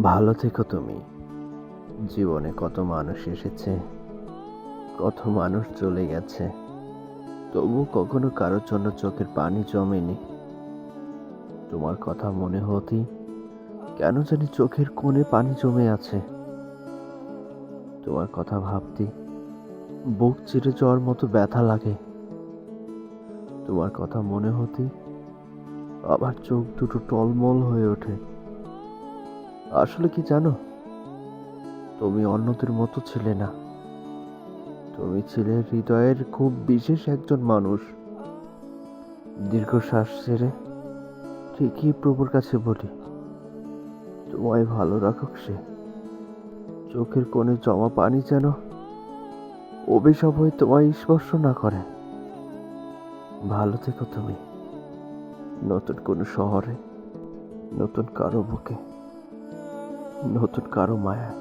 ভালো থেকো তুমি। জীবনে কত মানুষ এসেছে, কত মানুষ চলে গেছে, তবু কখনো কারোর জন্য চোখের পানি জমেনি। তোমার কথা মনে হতেই কেন জানি চোখের কোণে পানি জমে আছে। তোমার কথা ভাবতেই বুক চিরে যাওয়ার মতো ব্যথা লাগে। তোমার কথা মনে হতেই আবার চোখ দুটো টলমল হয়ে ওঠে। আসলে কি জানো, তুমি অন্যদের মতো ছিলে না। তুমি ছিলে হৃদয়ের খুব বিশেষ একজন মানুষ। দীর্ঘশ্বাস ছেড়ে ঠিকই প্রভুর কাছে বলি, তোমায় ভালো রাখুক সে। চোখের কোণে জমা পানি যেন অভিশাপ হয়ে তোমায় স্পর্শ না করে। ভালো থেকো তুমি, নতুন কোনো শহরে, নতুন কারো বুকে, নতুন কারো মায়া।